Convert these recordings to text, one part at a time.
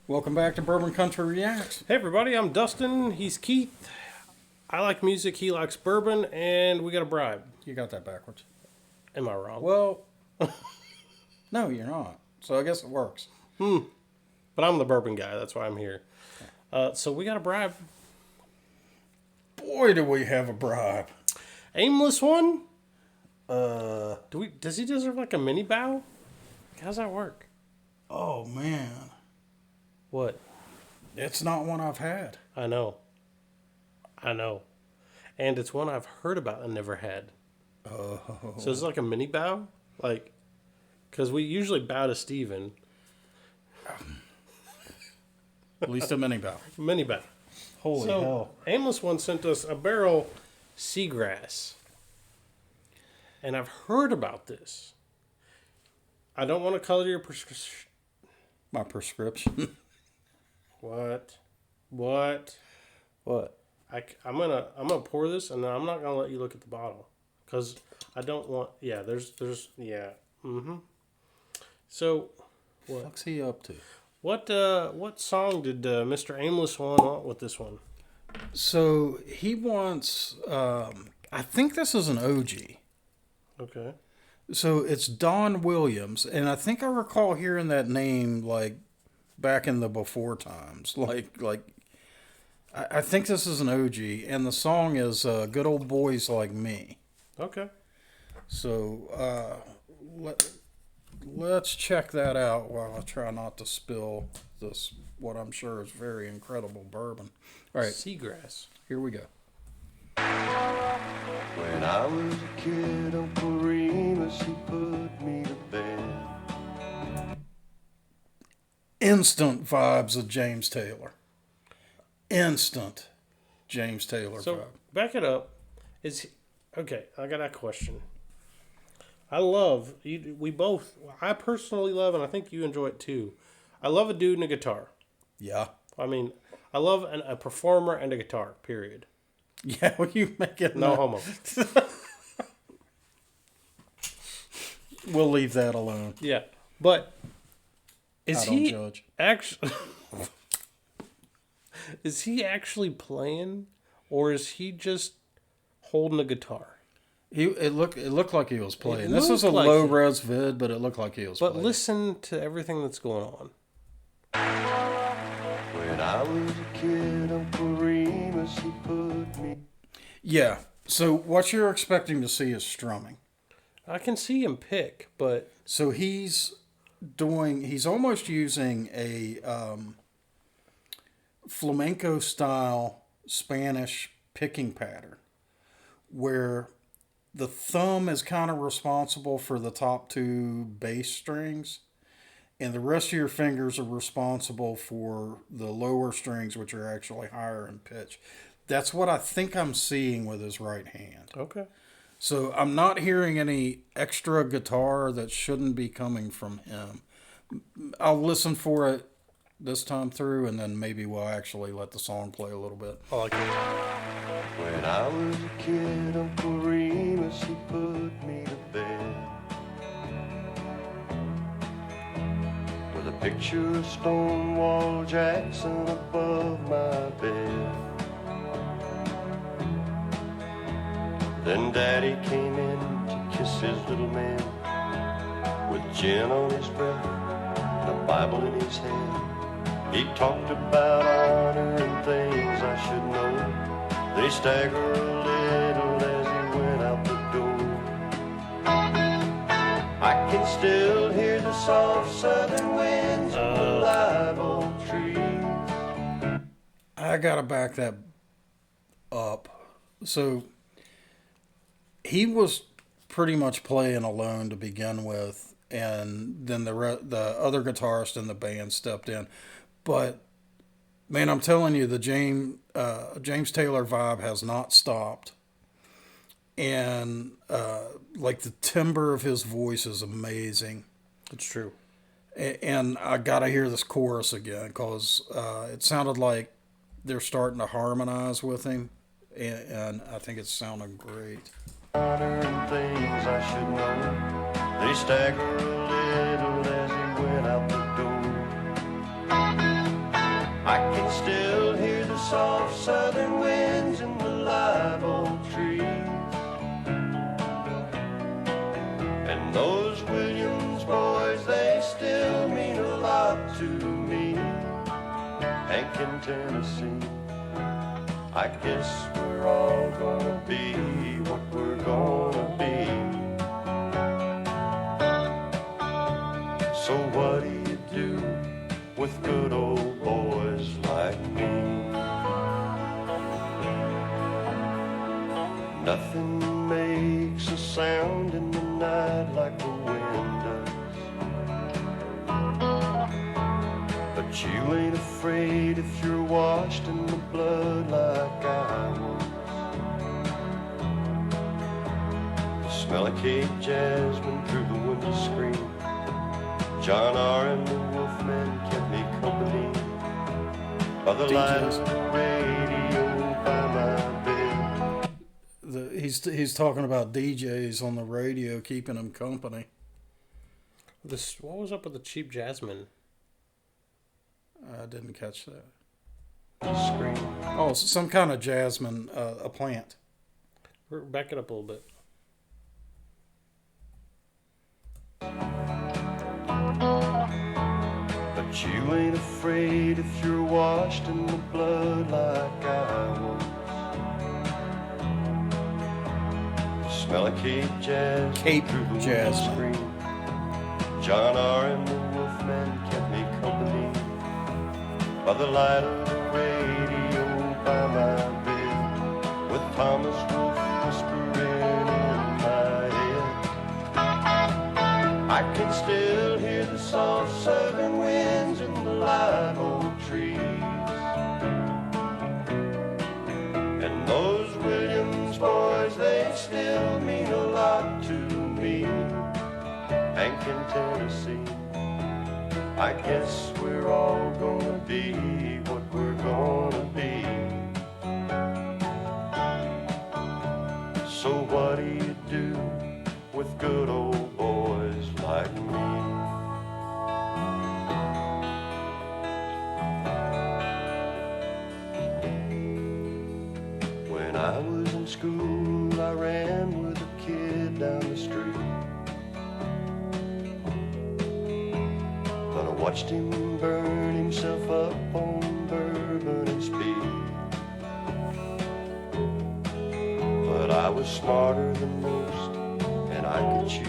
Welcome back to Bourbon Country Reacts. Hey everybody, I'm Dustin. He's Keith. I like music, he likes bourbon, and we got a bribe. You got that backwards. Am I wrong? Well, no, you're not. So I guess it works. But I'm the bourbon guy, that's why I'm here. So we got a bribe. Boy, do we have a bribe. Aimless one? Does he deserve like a mini bow? How's that work? Oh, man. What? It's not one I've had. I know. And it's one I've heard about and never had. Oh. So it's like a mini bow? Like, because we usually bow to Steven. At least a mini bow. Mini bow. Holy hell. Aimless One sent us a Barrel Seagrass. And I've heard about this. I don't want to color your prescription. My prescription. What? What? I'm gonna pour this, and then I'm not gonna let you look at the bottle, cause I don't want. Yeah, there's. Yeah. So, What's he up to? What song did Mr. Aimless One want with this one? So he wants. I think this is an OG. Okay. So it's Don Williams, and I think I recall hearing that name like back in the before times. I think this is an OG, and the song is "Good Old Boys Like Me." Okay. So let's check that out while I try not to spill this, what I'm sure is very incredible bourbon. All right, Seagrass. here we go. When I was a kid, Uncle Remus, he put me to bed. Instant vibes of James Taylor. Instant James Taylor So vibe. back it up. Okay? I got a question. I personally love, and I think you enjoy it too. I love a dude and a guitar. Yeah. I mean, I love a performer and a guitar. Period. Yeah, well, you make it No homo. We'll leave that alone. Yeah, but I don't judge. actually is he actually playing, or is he just holding a guitar? It looked like he was playing. This looked is a like low it. res vid, but it looked like he was But playing. listen to everything that's going on. When I was a kid, Uncle Remus, he put me. Yeah. So what you're expecting to see is strumming. I can see him pick, but So he's almost using a flamenco style Spanish picking pattern where the thumb is kind of responsible for the top two bass strings, and the rest of your fingers are responsible for the lower strings, which are actually higher in pitch. That's what I think I'm seeing with his right hand. okay. So I'm not hearing any extra guitar that shouldn't be coming from him. I'll listen for it this time through, and then maybe we'll actually let the song play a little bit. I like it. When I was a kid, Uncle Remus, he put me to bed. With a picture of Stonewall Jackson above my bed. Then Daddy came in to kiss his little man, with gin on his breath and a Bible in his hand. He talked about honor and things I should know. Then he staggered a little as he went out the door. I can still hear the soft southern winds in the live oak trees. I gotta back that up. So he was pretty much playing alone to begin with, and then the other guitarist in the band stepped in. But man, I'm telling you, the James Taylor vibe has not stopped, and like the timbre of his voice is amazing. It's true. And I gotta hear this chorus again because it sounded like they're starting to harmonize with him, and I think it's sounding great. Honor and things I should know. They staggered a little as he went out the door. still hear the soft southern winds in the live oak trees. And those Williams boys, they still mean a lot to me. Hank in Tennessee, I guess we're all gonna be what we're gonna be. So what do you do with good old boys like me? Nothing makes a sound in the night like the wind does. But you ain't afraid if you're washed in the blood like I was. The smell of Cape jasmine through the window screen. John R. and the Wolfman kept me company by the light of the radio by my bed. He's talking about DJs on the radio keeping him company. What was up with the cheap jasmine? I didn't catch that. Scream. Oh, some kind of jasmine, a plant. Back it up a little bit. But you ain't afraid if you're washed in the blood like I was. The smell of Cape jasmine. Cape through the jasmine. window screen. John R. and the Wolfman kept me company by the light of the radio by my bed, with Thomas Wolfe whispering in my head. I can still hear the soft southern winds in the live oak trees. And those Williams boys, they still mean a lot to me. Hank in Tennessee, I guess we're all gonna be what we're gonna be. So what do you do with good old boys like me? When I was in school, I ran with a kid down the street. But I watched him burn himself up on bourbon and speed. But I was smarter than most, and I could choose.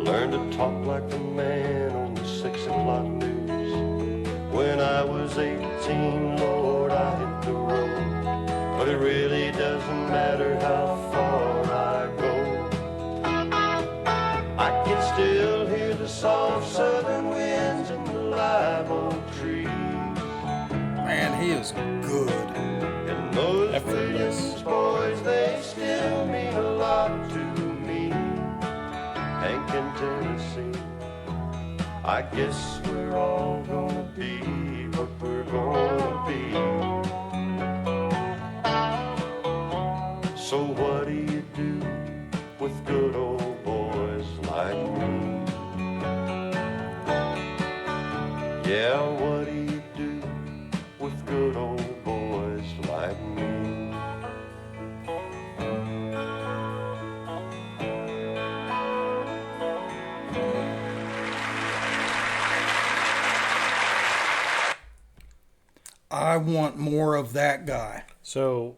Learn to talk like the man on the 6 o'clock news. When I was 18, Lord, I hit the road. But it really doesn't matter how far I go. I can still hear the soft southern winds in the live oak trees. Man, he is good. And those Williams boys, they still mean a lot to me. Hank in Tennessee, I guess we're all gonna be what we're gonna be. So what do you do with good old boys like me? Yeah, what do you do with good old boys like me? I want more of that guy. So,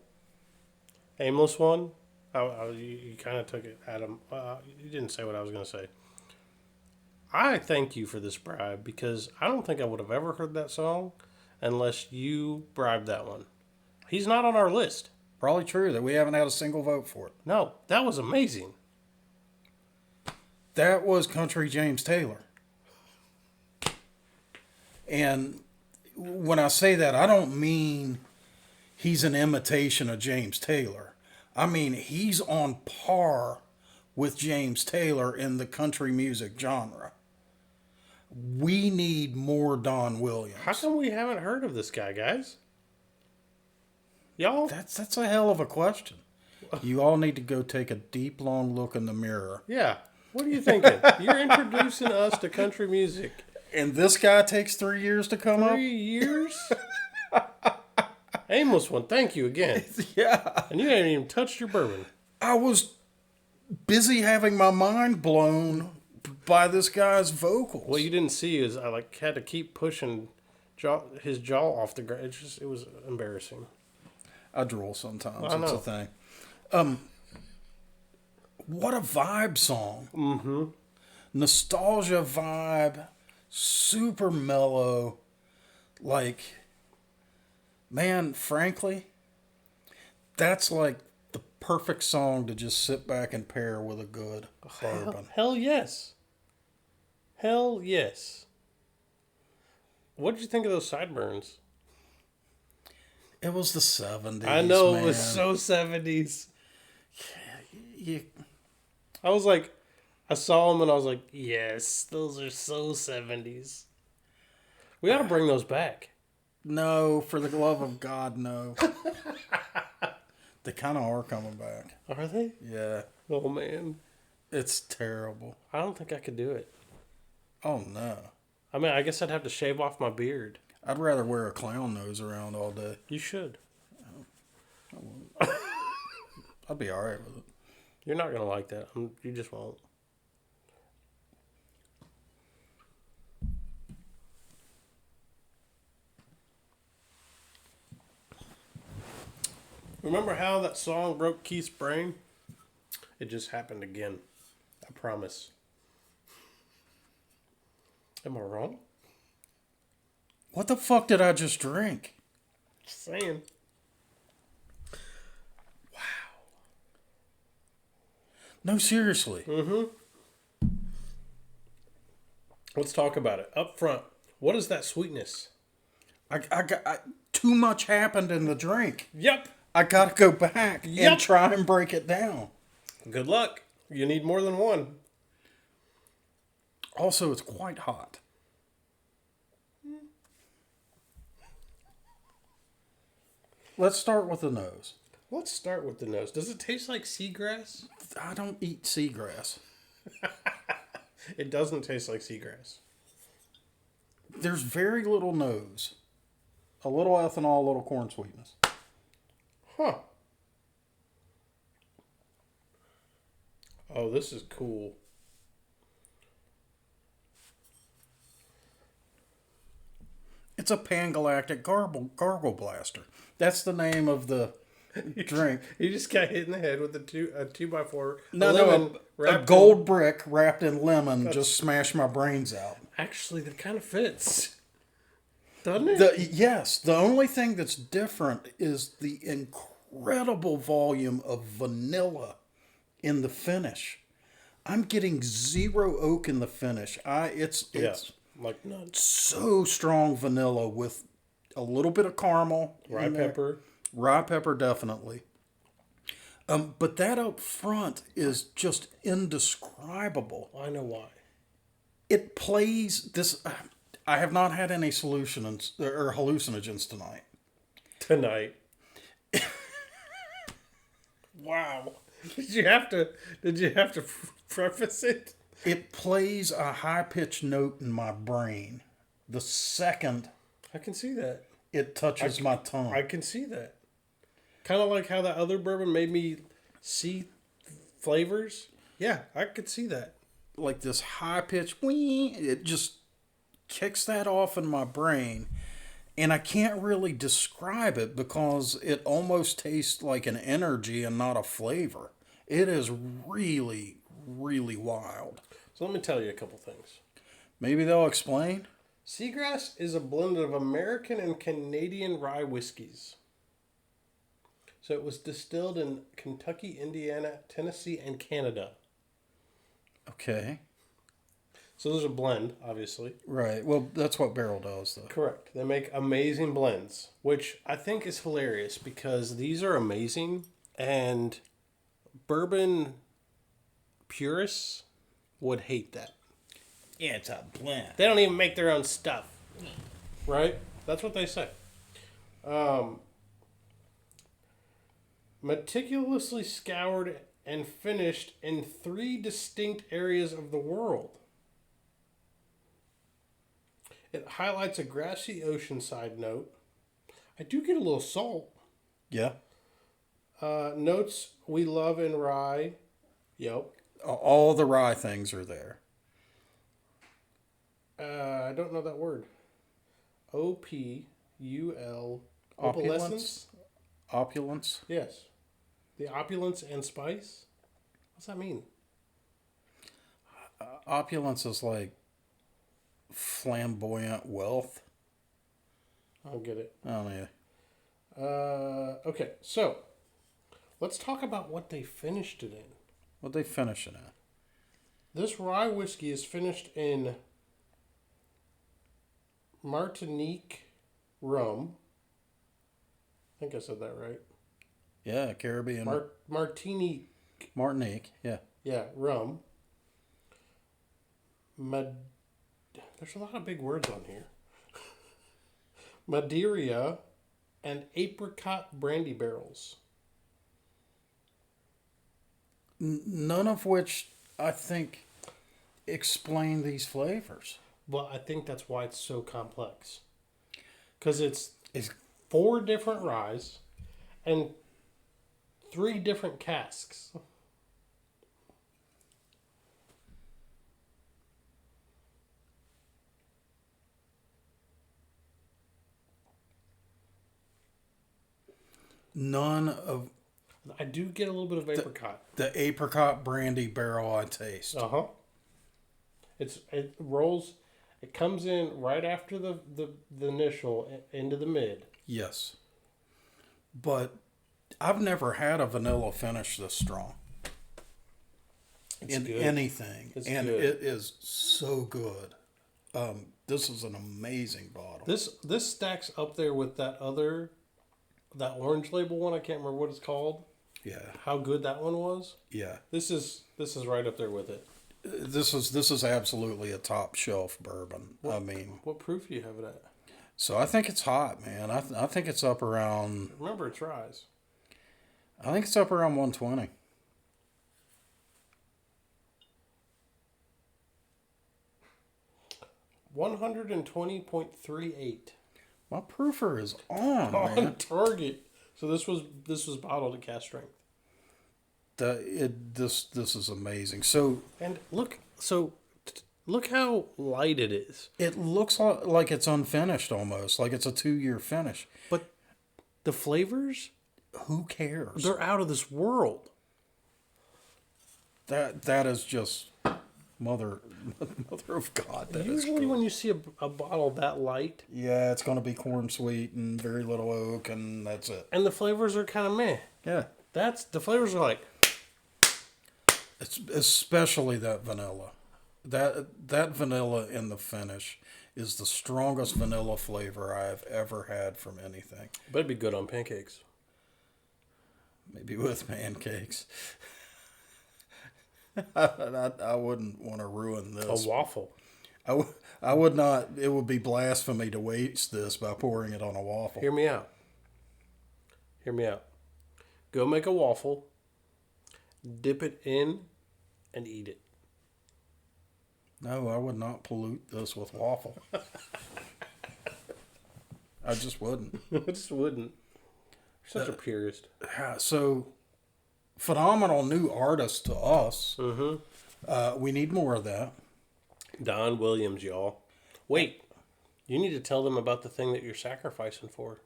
aimless one. You kind of took it, Adam. You didn't say what I was going to say. I thank you for this bribe because I don't think I would have ever heard that song unless you bribed that one. He's not on our list. Probably true that we haven't had a single vote for it. No, that was amazing. That was Country James Taylor. And when I say that, I don't mean he's an imitation of James Taylor. I mean, he's on par with James Taylor in the country music genre. We need more Don Williams. How come we haven't heard of this guy, guys? Y'all? That's a hell of a question. You all need to go take a deep, long look in the mirror. Yeah. What are you thinking? You're introducing us to country music. And this guy takes 3 years to come up? 3 years? Aimless one. Thank you again. Yeah. And you haven't even touched your bourbon. I was busy having my mind blown by this guy's vocals. What you didn't see is I had to keep pushing his jaw off the ground. It was embarrassing. I drool sometimes. I It's know. a thing. What a vibe song. Mm-hmm. Nostalgia vibe. Super mellow. Like, man, frankly, that's like the perfect song to just sit back and pair with a good bourbon. Hell yes. Hell yes. What did you think of those sideburns? It was the 70s. I know, man. it was so 70s. You, I was like, I saw them and I was like, yes, those are so 70s. We ought to bring those back. no, for the love of God, no. They kind of are coming back. Are they? Yeah. Oh, man. It's terrible. I don't think I could do it. Oh, no. I mean, I guess I'd have to shave off my beard. I'd rather wear a clown nose around all day. You should. I'd be all right with it. You're not going to like that. You just won't. Remember how that song broke Keith's brain? It just happened again. I promise. Am I wrong? What the fuck did I just drink? Just saying. No, seriously. Let's talk about it. Up front, what is that sweetness? Too much happened in the drink. Yep. I gotta go back Yep. and try and break it down. Good luck. You need more than one. Also, it's quite hot. Let's start with the nose. Let's start with the nose. Does it taste like seagrass? I don't eat seagrass. It doesn't taste like seagrass. There's very little nose. A little ethanol, a little corn sweetness. Huh. Oh, this is cool. It's a Pangalactic gargle blaster. That's the name of the drink. You just got hit in the head with a 2x4. A gold brick wrapped in lemon just smashed my brains out. Actually, that kind of fits. Doesn't it? Yes, the only thing that's different is the incredible volume of vanilla in the finish. I'm getting zero oak in the finish. It's like nuts. so strong vanilla with a little bit of caramel, Rye in there. pepper. Rye pepper, definitely. But that up front is just indescribable. I know why. It plays this. I have not had any hallucinogens tonight. Tonight. Wow. Did you have to preface it? It plays a high pitched note in my brain the second I can see that. it touches my tongue. I can see that. Kind of like how that other bourbon made me see flavors. Yeah, I could see that. Like this high pitched wee, it just kicks that off in my brain. And I can't really describe it because it almost tastes like an energy and not a flavor. It is really, really wild. So let me tell you a couple things. Maybe they'll explain. Seagrass is a blend of American and Canadian rye whiskeys. So it was distilled in Kentucky, Indiana, Tennessee, and Canada. Okay. So there's a blend, obviously. Right. Well, that's what Barrel does, though. Correct. They make amazing blends, which I think is hilarious because these are amazing and bourbon purists would hate that. Yeah, it's a blend. They don't even make their own stuff. Right? That's what they say. Meticulously scoured and finished in 3 distinct areas of the world. It highlights a grassy oceanside note, I do get a little salt. Yeah. Notes we love in rye. Yep. All the rye things are there. I don't know that word. OPUL. Opulence? Opulence? Yes. The opulence and spice? What's that mean? Opulence is like flamboyant wealth. I don't get it. Oh, yeah. Okay, so let's talk about what they finished it in. What they finishing at? This rye whiskey is finished in Martinique rum. I think I said that right. Yeah, Caribbean. Martinique. Martinique, yeah. Yeah, rum. There's a lot of big words on here. Madeira and apricot brandy barrels. None of which I think explain these flavors. Well, I think that's why it's so complex. Because it's Is 4 different ryes and 3 different casks. none of I do get a little bit of apricot. the apricot brandy barrel I taste. Uh-huh. It rolls. It comes in right after the initial into the mid. Yes. But I've never had a vanilla finish this strong. It's in good. anything. It's and good. it is so good. This is an amazing bottle. This stacks up there with that orange label one. I can't remember what it's called. Yeah. How good that one was. Yeah. This is right up there with it. This is absolutely a top shelf bourbon. I mean, What proof do you have it at? so I think it's hot, man. I think it's up around. Remember, it's ryes. I think it's up around 120. $120.38 My proofer is on, on man. Target. So this was bottled at cast strength. This is amazing. So And look how light it is. it looks like it's unfinished almost, like it's a 2-year finish. But the flavors, Who cares? they're out of this world. That is just mother of God. That is Usually good. when you see a bottle that light, Yeah, it's going to be corn sweet and very little oak, and that's it. and the flavors are kind of meh. Yeah, The flavors are like, it's especially that vanilla. That vanilla in the finish is the strongest vanilla flavor I have ever had from anything. but it'd be good on pancakes. Maybe with pancakes. I wouldn't want to ruin this. A waffle. I would not. It would be blasphemy to waste this by pouring it on a waffle. Hear me out. Go make a waffle, dip it in, and eat it. No, I would not pollute this with waffle. I just wouldn't. I just wouldn't. You're such a purist. So, phenomenal new artist to us. Mm-hmm. We need more of that. Don Williams, y'all. Wait, you need to tell them about the thing that you're sacrificing for.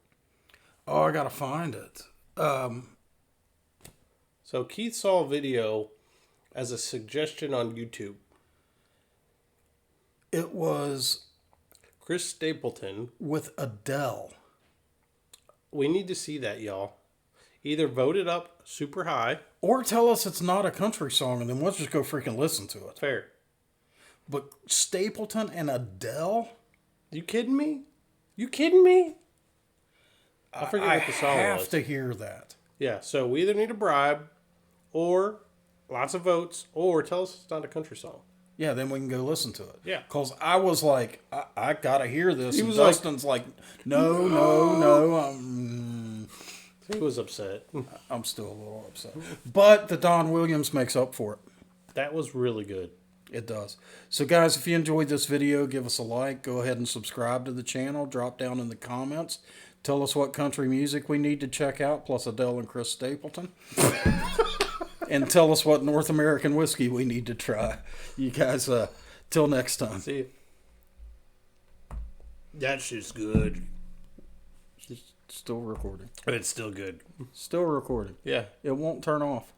Oh, I gotta find it. So Keith saw a video as a suggestion on YouTube. It was Chris Stapleton. with Adele. We need to see that, y'all. Either vote it up super high. Or tell us it's not a country song, and then let's just go freaking listen to it. Fair. But Stapleton and Adele? You kidding me? I forget I what the song have was. to hear that. Yeah, so we either need a bribe or lots of votes or tell us it's not a country song. Yeah, then we can go listen to it. Yeah. Because I was like, I gotta hear this. He And was Dustin's like, no. He was upset. I'm still a little upset. But the Don Williams makes up for it. That was really good. It does. So, guys, if you enjoyed this video, give us a like. Go ahead and subscribe to the channel. Drop down in the comments. Tell us what country music we need to check out, plus Adele and Chris Stapleton. And tell us what North American whiskey we need to try. You guys, till next time. See you. That shit's good. Still recording. But it's still good. Still recording. Yeah. It won't turn off.